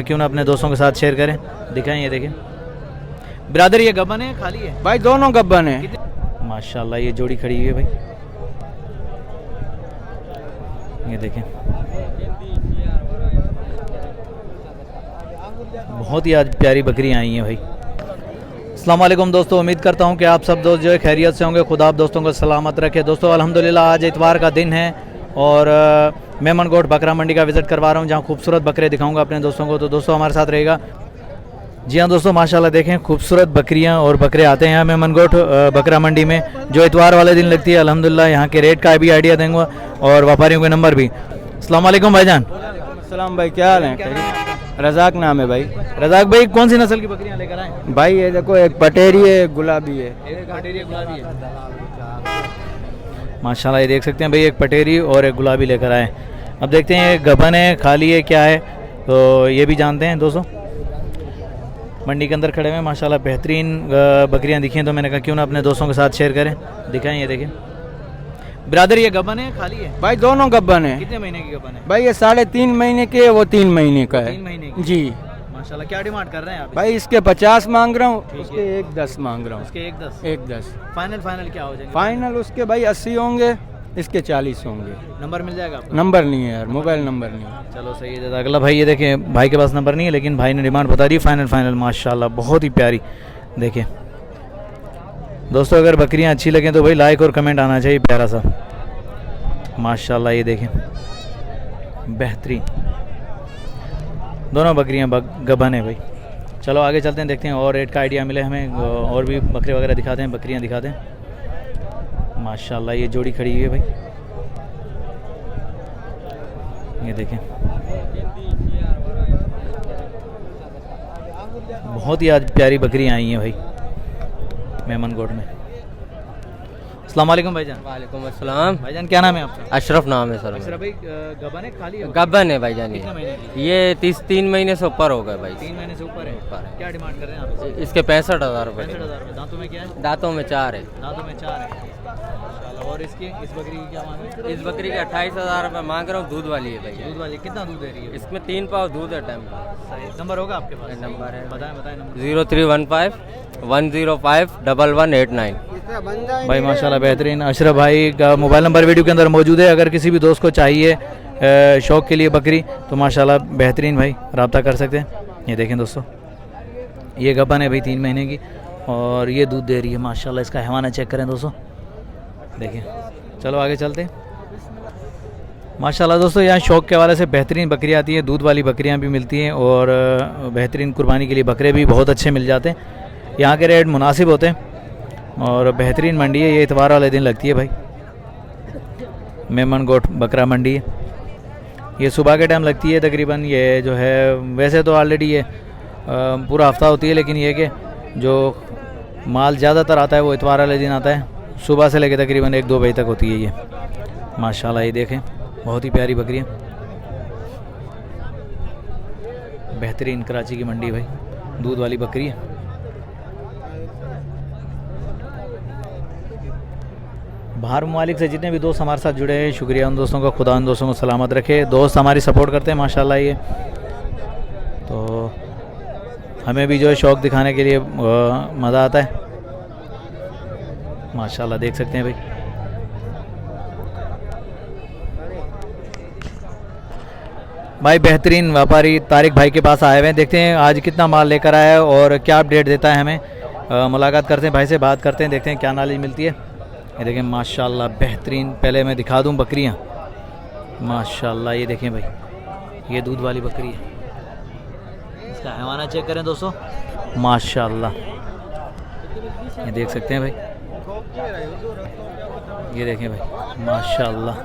क्यों ना अपने दोस्तों के साथ शेयर करें, दिखाएं। ये देखें ब्रदर, ये गब्बन है खाली है भाई, दोनों गब्बन है। माशाल्लाह ये जोड़ी खड़ी हुई है भाई। ये देखें बहुत ही आज प्यारी बकरियां आई हैं भाई। अस्सलाम वालेकुम दोस्तों, उम्मीद करता हूं कि आप सब दोस्त जो है खैरियत से होंगे। खुदा आप दोस्तों को सलामत रखे। दोस्तों अल्हम्दुलिल्लाह आज इतवार का दिन है और मेमनगोट बकरा मंडी का विज़िट करवा रहा हूं, जहां खूबसूरत बकरे दिखाऊंगा अपने दोस्तों को। तो दोस्तों हमारे साथ रहेगा। जी हाँ दोस्तों, माशाल्लाह देखें खूबसूरत बकरियां और बकरे आते हैं यहाँ मेमनगोट बकरा मंडी में, जो इतवार वाले दिन लगती है। अल्हम्दुलिल्लाह यहाँ के रेट का भी आइडिया देंगे और व्यापारियों के नंबर भी। अस्सलाम वालेकुम भाईजान। सलाम भाई, क्या हाल है? रजाक नाम है भाई। रजाक भाई, कौन सी नस्ल की बकरियां लेकर आए? भाई ये देखो, एक पटेरी है, एक गुलाबी है। एक पटेरी गुलाबी है माशाल्लाह। ये देख सकते हैं भाई, एक पटेरी और एक गुलाबी लेकर आए। अब देखते हैं ये गबन है खाली है क्या है, तो ये भी जानते हैं दोस्तों। मंडी के अंदर खड़े हुए माशाल्लाह बेहतरीन बकरियां दिखी हैं, तो मैंने कहा क्यों ना अपने दोस्तों के साथ शेयर करें, दिखाएं। ये देखें ब्रदर, ये गबन है खाली है? भाई दोनों गब्बन है। कितने महीने की गबन है? भाई ये 3.5 महीने के है, वो 3 महीने का है। 3 महीने की जी। माशाल्लाह। क्या डिमांड कर रहे हैं आप? भाई इसके 50 मांग रहा हूँ, ठीक उसके 1.10 मांग रहा हूँ। उसके 1.10 1.10 फाइनल क्या हो जाएंगे? फाइनल उसके भाई 80 होंगे, इसके 40 होंगे। नंबर मिल जाएगा आपको? नंबर नहीं है यार, मोबाइल नंबर नहीं है। चलो सही है जज़ाकल्लाह भाई। ये देखें भाई के पास नंबर नहीं है, लेकिन भाई ने डिमांड बता दी फाइनल माशाल्लाह बहुत ही प्यारी। देखिए दोस्तों, अगर बकरियां अच्छी लगें तो भाई लाइक और कमेंट आना चाहिए प्यारा सा। माशाल्लाह ये देखें बेहतरीन दोनों बकरियां गबन है भाई। चलो आगे चलते हैं, देखते हैं और रेट का आइडिया मिले हमें, और भी बकरे वगैरह दिखाते हैं, बकरियां दिखाते हैं। माशाल्लाह ये जोड़ी खड़ी हुई है भाई। ये देखें बहुत ही आज प्यारी बकरियां आई हैं भाई मेमनगोट में। अस्सलाम वालेकुम भाईजान। वालेकुम अस्सलाम। भाईजान क्या नाम है आपका? अशरफ नाम है सर। अशरफ भाई, गबन है खाली है? गब्बन है भाईजान। कितने महीने की? ये 3 महीने से ऊपर हो गए भाई। 3 महीने से ऊपर है। ऊपर है। क्या डिमांड कर रहे हैं आप? इसके 65,000 रुपये। 65,000 रुपये। दांतों में क्या है? दांतों में 4 है। दांतों में 4 है माशाल्लाह। और इसकी इस बकरी की क्या मांग है? इस बकरी के 28,000 रुपये मांग रहा हूँ। दूध वाली है भाई। दूध वाली कितना दूध दे रही है? इसमें 3 पाव दूध है टाइम का। सही। नंबर होगा आपके पास? नंबर है, बताएं नंबर। 0315 105 1189। भाई माशाल्लाह बेहतरीन। अशरफ भाई का मोबाइल नंबर वीडियो के अंदर मौजूद है। अगर किसी भी दोस्त को चाहिए शौक़ के लिए बकरी, तो माशाल्लाह बेहतरीन भाई रब्ता कर सकते हैं। ये देखें दोस्तों, ये गबन है भाई 3 महीने की और ये दूध दे रही है माशाल्लाह। इसका हैवाना चेक करें दोस्तों, देखिए। चलो आगे चलते हैं। माशाल्लाह दोस्तों, यहाँ शौक़ के हवाले से बेहतरीन बकरियाँ आती हैं, दूध वाली बकरियाँ भी मिलती हैं और बेहतरीन कुर्बानी के लिए बकरे भी बहुत अच्छे मिल जाते हैं। यहाँ के रेट मुनासिब होते हैं और बेहतरीन मंडी है। ये इतवार वाले दिन लगती है भाई, मेमनगोट बकरा मंडी है। ये सुबह के टाइम लगती है तकरीबन। ये जो है वैसे तो ऑलरेडी ये पूरा हफ्ता होती है, लेकिन ये कि जो माल ज़्यादातर आता है वो इतवार वाले दिन आता है। सुबह से लेकर तकरीबन 1-2 बजे तक होती है ये। माशाल्लाह ये देखें बहुत ही प्यारी बकरियाँ, बेहतरीन कराची की मंडी भाई, दूध वाली बकरी है। बाहर ममालिक से जितने भी दोस्त हमारे साथ जुड़े हैं, शुक्रिया उन दोस्तों का। खुदा उन दोस्तों को सलामत रखे। दोस्त हमारी सपोर्ट करते हैं माशाल्लाह। ये तो हमें भी जो है शौक़ दिखाने के लिए मज़ा आता है माशाल्लाह। देख सकते हैं भाई, भाई बेहतरीन व्यापारी तारिक भाई के पास आए हुए हैं। देखते हैं आज कितना माल लेकर आया है और क्या अपडेट देता है हमें। मुलाकात करते हैं भाई से, बात करते हैं, देखते हैं क्या नॉलेज मिलती है। ये देखें माशाल्लाह बेहतरीन। पहले मैं दिखा दूं बकरियां माशाल्लाह। ये देखें भाई, ये दूध वाली बकरी है। इसका हैवाना चेक करें दोस्तों माशाल्लाह। ये देख सकते हैं भाई, ये देखें भाई माशाल्लाह।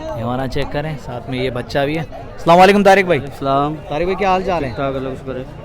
हैवाना चेक करें, साथ में ये बच्चा भी है। अस्सलाम वालेकुम तारिक भाई। सलाम। तारिक भाई क्या हाल चाल है?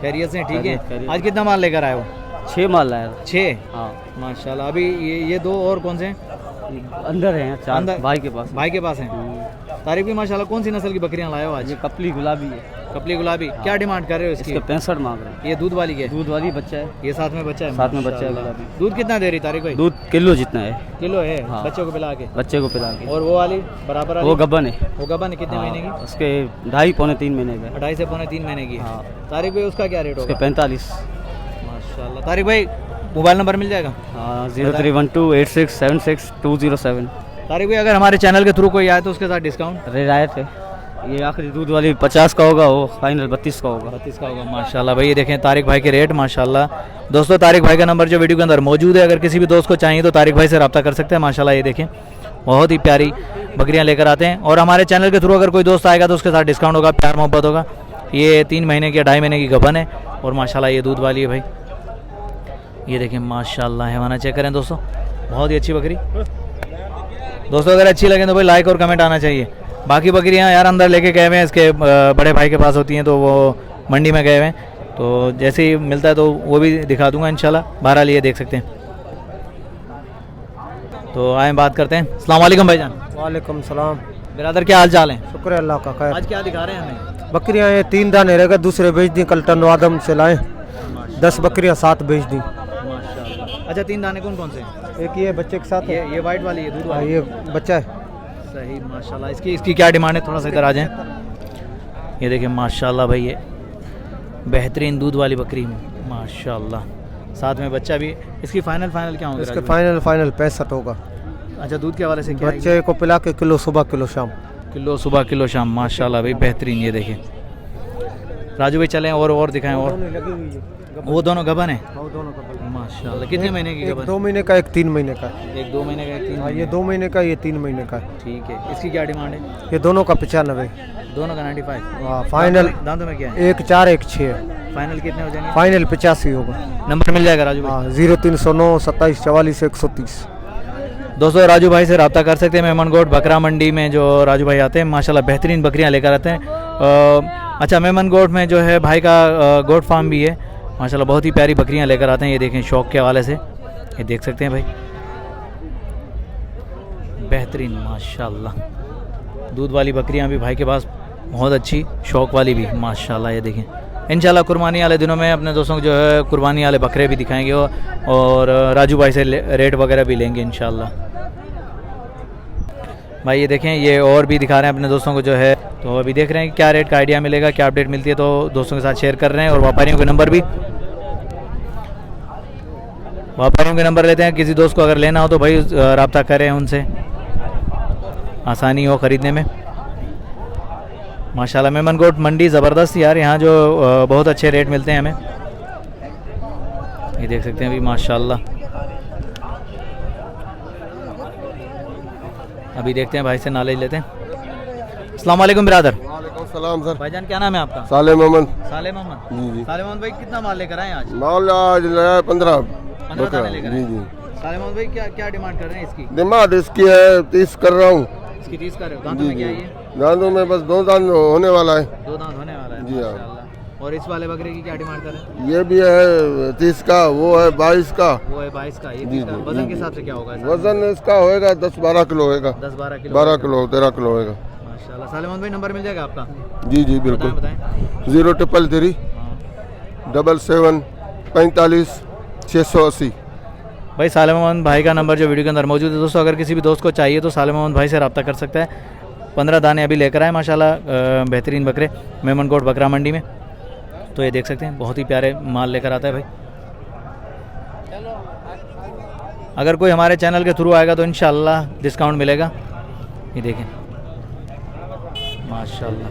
खैरियत से? ठीक है। आज कितना माल लेकर आए हो? 6 माल लाया। 6? हाँ माशाल्लाह। अभी ये 2 और कौन से हैं? अंदर है, 4 अंदर भाई के पास। भाई के पास हैं। तारिक भी माशाल्लाह कौन सी नस्ल की बकरियां लाए हो आज? ये कपली गुलाबी है। कपली गुलाबी क्या डिमांड कर रहे हो इसकी? इसके 65 मांग रहे हैं। ये दूध वाली है, दूध वाली बच्चा है, ये साथ में बच्चा है, साथ में बच्चा है माशाल्लाह। गुलाबी। दूध कितना दे रही तारिक भाई? दूध किलो जितना है, किलो है, हाँ। बच्चों को पिला के। बच्चे को पिला के। और वो वाली बराबर वाली? वो गब्बन है, वो गबन कितने महीने की? उसके 2.5 पौने 3 महीने का है। 2.5 से पौने 3 महीने की है। हाँ। तारिक भाई उसका क्या रेट उसके होगा? 45। माशाल्लाह। तारिक भाई मोबाइल नंबर मिल जाएगा? हाँ 03128676 तारिक भाई अगर हमारे चैनल के थ्रू कोई आए तो उसके साथ डिस्काउंट? रियायत है। ये आखिरी दूध वाली 50 का होगा, वो फाइनल 32 का होगा। 32 का होगा। माशाल्लाह भाई ये देखें तारिक भाई के रेट माशाल्लाह। दोस्तों तारिक भाई का नंबर जो वीडियो के अंदर मौजूद है, अगर किसी भी दोस्त को चाहिए तो तारिक भाई से रब्ता कर सकते हैं। माशाल्लाह ये देखें बहुत ही प्यारी बकरियां लेकर आते हैं, और हमारे चैनल के थ्रू अगर कोई दोस्त आएगा तो उसके साथ डिस्काउंट होगा, प्यार मोहब्बत होगा। ये 3 महीने की 2.5 महीने की गबन है, और माशाल्लाह ये दूध वाली है भाई। ये देखें माशाल्लाह हैवाना चेक करें दोस्तों, बहुत ही अच्छी बकरी। दोस्तों अगर अच्छी लगे तो भाई लाइक और कमेंट आना चाहिए। बाकी बकरियां यार अंदर लेके गए हुए हैं, इसके बड़े भाई के पास होती हैं, तो वो मंडी में गए हुए हैं, तो जैसे ही मिलता है तो वो भी दिखा दूंगा इंशाल्लाह। बहरहाल ये देख सकते हैं। तो आए बात करते हैं। अस्सलाम वालेकुम भाईजान। वालेकुम सलाम। बिरादर क्या हाल चाल है? शुक्र है अल्लाह का। खैर आज क्या दिखा रहे हैं हमें? बकरियां ये 3 दाने रहेगा, दूसरे बेच दी। कल टनवादम से लाए 10 बकरियां 7 बेच दी। माशाल्लाह। अच्छा 3 दाने कौन कौन से हैं? एक ये बच्चे के साथ है, ये वाइट वाली है, दूध हाँ, वाली। ये बच्चा है। सही माशाल्लाह। इसकी क्या डिमांड है? थोड़ा सा इधर आ जाएं। ये देखिए माशाल्लाह भाई, ये बेहतरीन दूध वाली बकरी माशाल्लाह, साथ में बच्चा भी। इसकी फाइनल क्या होगा? इसके फाइनल 65 होगा। अच्छा दूध के हवाले से क्या बच्चे को पिला के किलो सुबह किलो शाम। किलो सुबह किलो शाम माशाल्लाह भाई बेहतरीन। ये देखिए राजू भाई चलें और दिखाएं। और लगी हुई है, वो दोनों गबन है वो दोनों का माशाल्लाह। कितने महीने की एक गबन? 2 महीने का, एक 3 महीने का। एक 2 महीने का, एक 3 हाँ ये 2 महीने का, ये 3 महीने का। ठीक है। इसकी क्या डिमांड है? ये दोनों का 95। दोनों का 95। हाँ फाइनल दांतों में क्या है? एक 4 एक 6 है। फाइनल कितने हो जाएंगे? फाइनल 85 होगा। नंबर मिल जाएगा राजू भाई? हाँ 0309 27 44 130। दोस्तों राजू भाई से रब्ता कर सकते हैं। मेमनगोट बकरा मंडी में जो राजू भाई आते हैं माशाल्लाह बेहतरीन बकरियां लेकर आते हैं। अच्छा मेमनगोट में जो है भाई का गोट फार्म भी है माशाल्लाह, बहुत ही प्यारी बकरियां लेकर आते हैं। ये देखें शौक के हवाले से, ये देख सकते हैं भाई बेहतरीन माशाल्लाह। दूध वाली बकरियां भी भाई के पास बहुत अच्छी, शौक वाली भी माशाल्लाह। ये देखें इंशाल्लाह कुर्बानी वाले दिनों में अपने दोस्तों को जो है कुर्बानी वाले बकरे भी दिखाएंगे, और राजू भाई से रेट वगैरह भी लेंगे इंशाल्लाह। भाई ये देखें ये और भी दिखा रहे हैं अपने दोस्तों को जो है, तो अभी देख रहे हैं कि क्या रेट का आइडिया मिलेगा, क्या अपडेट मिलती है, तो दोस्तों के साथ शेयर कर रहे हैं। और व्यापारियों के नंबर लेते हैं। किसी दोस्त को अगर लेना हो तो भाई रब्ता करें उनसे, आसानी हो ख़रीदने में माशाल्लाह। मेमनगोट मंडी ज़बरदस्त यार, यहाँ जो बहुत अच्छे रेट मिलते हैं हमें, ये देख सकते हैं अभी माशाल्लाह। अभी देखते हैं भाई से नॉलेज लेते हैं। अस्सलाम वालेकुम बिरादर। वालेकुम सलाम सर। भाईजान क्या नाम है आपका? साले मोहम्मद। साले मोहम्मद। जी जी। साले मोहम्मद भाई कितना माल लेकर आए आज? माल आज लाया 15 दाने लेकर आए। जी जी। साले मोहम्मद भाई क्या डिमांड कर रहे हैं इसकी? डिमांड इसकी है 30 कर रहा हूँ। इसकी 30 कर रहे हो? दांतों में क्या है ये? दांतों में बस 2 दांत होने वाला है। 2 दांत होने वाला है जी हाँ। माशाल्लाह। और इस वाले बकरे की क्या डिमांड कर रहे हैं? ये भी है 30 का, वो है 22 का। वो है 22 का, ये जी, 30 का। जी, वजन जी, के हिसाब से क्या होगा? वजन इसका होएगा 10-12 किलो होएगा। 10-12 किलो। 12 किलो 13 किलो होएगा माशाल्लाह। साले मोहम्मद भाई नंबर मिल जाएगा आपका? जी जी बिल्कुल। बताएं 0333 हाँ। 77 45 680। भाई साले मोहम्मद भाई का नंबर जो वीडियो के अंदर मौजूद है दोस्तों, अगर किसी भी दोस्त को चाहिए तो साले मोहम्मद भाई से रब्ता कर सकता है। 15 दाने अभी लेकर आए माशाल्लाह, बेहतरीन बकरे मेमनगोट बकरा मंडी में, तो ये देख सकते हैं बहुत ही प्यारे माल लेकर आता है भाई। अगर कोई हमारे चैनल के थ्रू आएगा तो इंशाल्लाह डिस्काउंट मिलेगा। ये देखें माशाल्लाह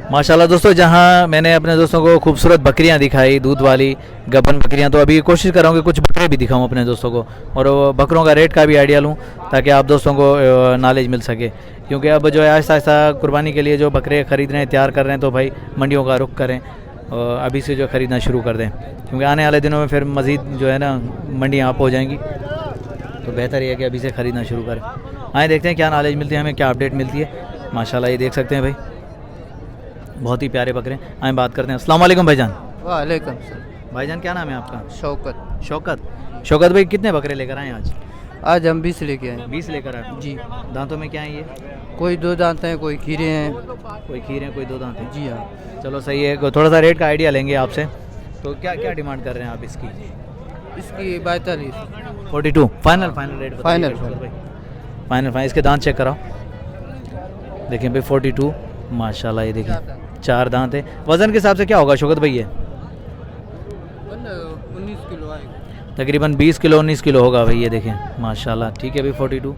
माशाल्लाह। दोस्तों जहां मैंने अपने दोस्तों को खूबसूरत बकरियां दिखाई, दूध वाली गबन बकरियां, तो अभी कोशिश कर रहा हूँ कि कुछ बकरे भी दिखाऊं अपने दोस्तों को, और वो बकरों का रेट का भी आइडिया लूं ताकि आप दोस्तों को नॉलेज मिल सके। क्योंकि अब जो है आहिस्ता आहिस्ता कुर्बानी के लिए जो बकरे ख़रीद रहे हैं, तैयार कर रहे हैं, तो भाई मंडियों का रुख करें, अभी से जो ख़रीदना शुरू कर दें, क्योंकि आने वाले दिनों में फिर मज़ीद जो है ना मंडियाँ आप हो जाएंगी, तो बेहतर ये है कि अभी से ख़रीदना शुरू करें। आए देखते हैं क्या नॉलेज मिलती है हमें, क्या अपडेट मिलती है माशाल्लाह। ये देख सकते हैं भाई बहुत ही प्यारे बकरे। आए बात करते हैं। अस्सलाम वालेकुम भाईजान। वालेकुम भाईजान क्या नाम है आपका? शौकत। शौकत भाई कितने बकरे लेकर आए आज? आज हम 20 लेके आए 20 लेकर आए जी। दांतों में क्या है ये? कोई 2 दांत हैं, कोई खीरे हैं। कोई खीर है, कोई 2 दांत है। जी हाँ। चलो सही है, थोड़ा सा रेट का आइडिया लेंगे आपसे। तो क्या क्या डिमांड कर रहे हैं आप इसकी? इसकी 42। 42 फाइनल रेट बताइए फाइनल। भाई। फाइनल इसके दांत चेक कराओ। देखिए भाई 42 माशाल्लाह, ये देखिए 4 दांत है। वज़न के हिसाब से क्या होगा शौकत भाई ये? 19 किलो आएगा। तकरीबन 20 किलो 19 किलो होगा भाई, ये देखें माशाल्लाह। ठीक है भाई 42।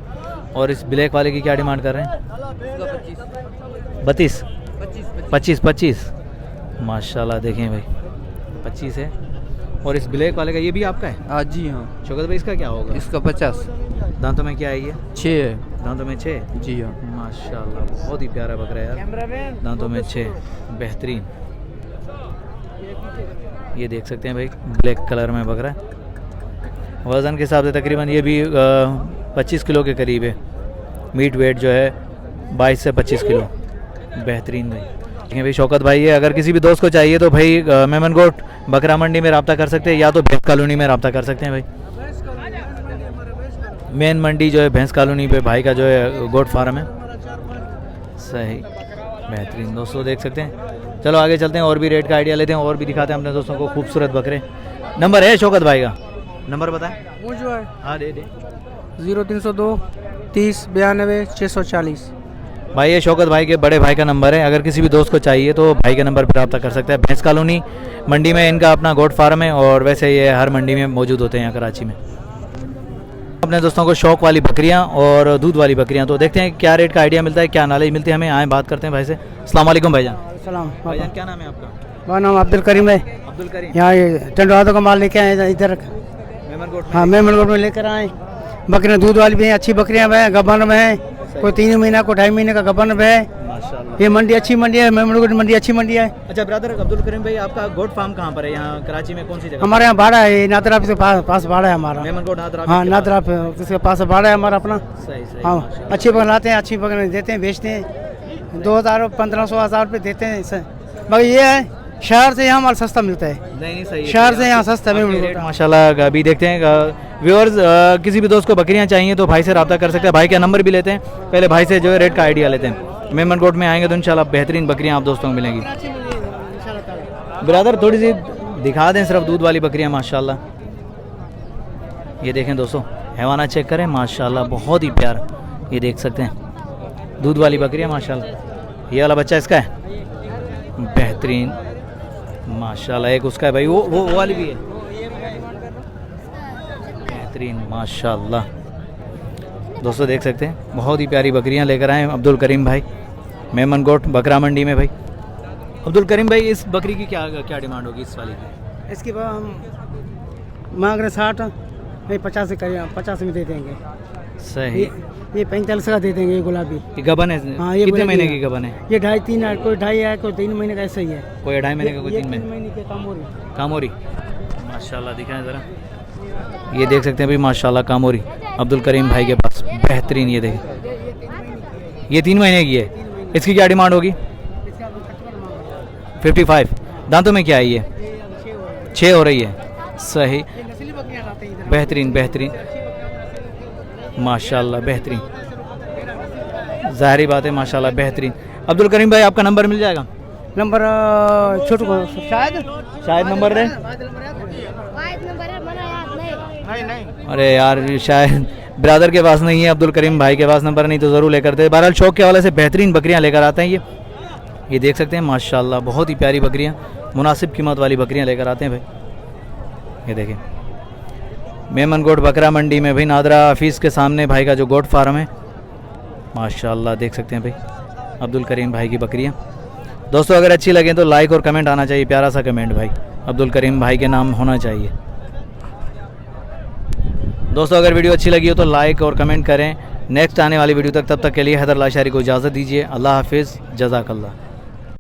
और इस ब्लैक वाले की क्या डिमांड कर रहे हैं? 32 25 माशाल्लाह, देखें भाई 25 है। और इस ब्लैक वाले का ये भी आपका है? हाँ जी हाँ। शौकत भाई इसका क्या होगा? इसका 50। दांतों में क्या है ये? 6 है। दांतों में 6? जी हाँ। माशाल्लाह बहुत ही प्यारा बकरा है यार। दांतों में 6, बेहतरीन। ये देख सकते हैं भाई ब्लैक कलर में बकरा है। वज़न के हिसाब से तकरीबन ये भी 25 किलो के करीब है। मीट वेट जो है 22 से 25 किलो। बेहतरीन भाई। देखिए भाई शौकत भाई है, अगर किसी भी दोस्त को चाहिए तो भाई मेमनगोट बकरा मंडी में रब्ता कर सकते हैं, या तो भैंस कॉलोनी में रब्ता कर सकते हैं भाई। मेन मंडी जो है भैंस कॉलोनी पे भाई का जो है गोट फार्म है। सही, बेहतरीन दोस्तों देख सकते हैं। चलो आगे चलते हैं और भी रेट का आइडिया लेते हैं और भी दिखाते हैं अपने दोस्तों को खूबसूरत बकरे। नंबर है शौकत भाई का? नंबर बताएं। वो जो है हाँ दे 0302 30 92 640। भाई ये शौकत भाई के बड़े भाई का नंबर है। अगर किसी भी दोस्त को चाहिए तो भाई के नंबर पर रब्ता कर सकते हैं। भैंस कॉलोनी मंडी में इनका अपना गोट फार्म है, और वैसे ये हर मंडी में मौजूद होते हैं यहाँ कराची में। अपने दोस्तों को शौक वाली बकरियाँ और दूध वाली बकरियाँ, तो देखते हैं क्या रेट का आइडिया मिलता है, क्या नॉलेज मिलती है हमें। आए बात करते हैं भाई से। अस्सलाम वालेकुम भाईजान। सलाम। भाईजान क्या नाम है आपका? मेरा नाम अब्दुल करीम है। अब्दुल करीम। यहाँ टंडवादों का माल लेके आए इधर। मेमनगोट में? हाँ मेमनगोट में लेकर आए। बकरियाँ दूध वाली भी हैं, अच्छी बकरियाँ हैं, गबन में है। कोई 3 महीना को 2.5 महीने का गबन में है। माशाल्लाह। ये मंडी अच्छी मंडी है, मेमनगोट मंडी अच्छी मंडी है। अच्छा ब्रदर अब्दुल करीम भाई, आपका गोट फार्म कहाँ पर है? यहाँ कराची में कौन सी जगह? हमारे यहाँ भाड़ा है, नादरा के पास भाड़ा है हमारा। मेमनगोट नादरा? हाँ नादरा उसके पास भाड़ा है हमारा अपना। सही सही। हाँ अच्छी बकरियाँ लाते हैं, अच्छी बकरियाँ देते हैं, बेचते हैं। 2000 1500 1000 रुपये देते हैं इसे। मगर ये है शहर से यहाँ माल सस्ता मिलता है। नहीं सही है। शहर से यहाँ सस्ता आपके मिलता रेट है। माशाल्लाह। अभी देखते हैं व्यूअर्स, किसी भी दोस्त को बकरियां चाहिए तो भाई से रब्ता कर सकते हैं। भाई का नंबर भी लेते हैं, पहले भाई से जो है रेट का आइडिया लेते हैं। मेमनगोट में आएंगे तो इंशाल्लाह बेहतरीन बकरियां आप दोस्तों को मिलेंगी। ब्रदर थोड़ी सी दिखा दें सिर्फ दूध वाली बकरियां माशाल्लाह। ये देखें दोस्तों, हैवाना चेक करें माशाल्लाह, बहुत ही प्यारा। ये देख सकते हैं दूध वाली बकरियां माशाल्लाह। ये वाला बच्चा इसका है, बेहतरीन माशाल्लाह। एक उसका है भाई, वो वाली भी है, बेहतरीन माशाल्लाह। दोस्तों देख सकते हैं बहुत ही प्यारी बकरियां लेकर आए अब्दुल करीम भाई मेमनगोट बकरा मंडी में। भाई अब्दुल करीम भाई, इस बकरी की क्या क्या डिमांड होगी इस वाली की? इसके बाद हम मांग रहे 60, नहीं 50 करिए, 50 में दे देंगे। सही। ये 45 का दे देंगे। ये गुलाबी ये गबन है? हाँ, ये कितने गुलाबी महीने है। की गबन है? ये 2.5-3 है, कोई 2.5 है, कोई 3 महीने का, ऐसा ही है। कोई 2.5 महीने का, कोई ये 3 महीने। महीने के कामोरी। कामोरी माशाल्लाह, दिखाएं ज़रा। ये देख सकते हैं भाई माशाल्लाह, कामोरी अब्दुल करीम भाई के पास, बेहतरीन। ये देखें, ये 3 महीने की है। इसकी क्या डिमांड होगी? 55। दांतों में क्या है ये? 6 हो रही है। सही, बेहतरीन बेहतरीन माशाल्लाह, बेहतरीन। ज़ाहिरी बात है माशाल्लाह, बेहतरीन। अब्दुल करीम भाई आपका नंबर मिल जाएगा? नंबर छोटू को शायद नंबर है। अरे यार शायद ब्रदर के पास नहीं है, अब्दुल करीम भाई के पास नंबर नहीं तो ज़रूर लेकर दे। बहरहाल शौक के हवाले से बेहतरीन बकरियां लेकर आते हैं ये देख सकते हैं माशाल्लाह, बहुत ही प्यारी बकरियां, मुनासिब कीमत वाली बकरियां लेकर आते हैं भाई। ये देखें मेमनगोट बकरा मंडी में भाई, नादरा ऑफिस के सामने भाई का जो गोट फार्म है माशाल्लाह, देख सकते हैं भाई अब्दुल करीम भाई की बकरियां। दोस्तों अगर अच्छी लगे तो लाइक और कमेंट आना चाहिए, प्यारा सा कमेंट भाई, अब्दुल करीम भाई के नाम होना चाहिए। दोस्तों अगर वीडियो अच्छी लगी हो तो लाइक और कमेंट करें। नेक्स्ट आने वाली वीडियो तक, तब तक के लिए हैदर लाशारी को इजाज़त दीजिए। अल्लाह हाफिज़, जज़ाकल्लाह।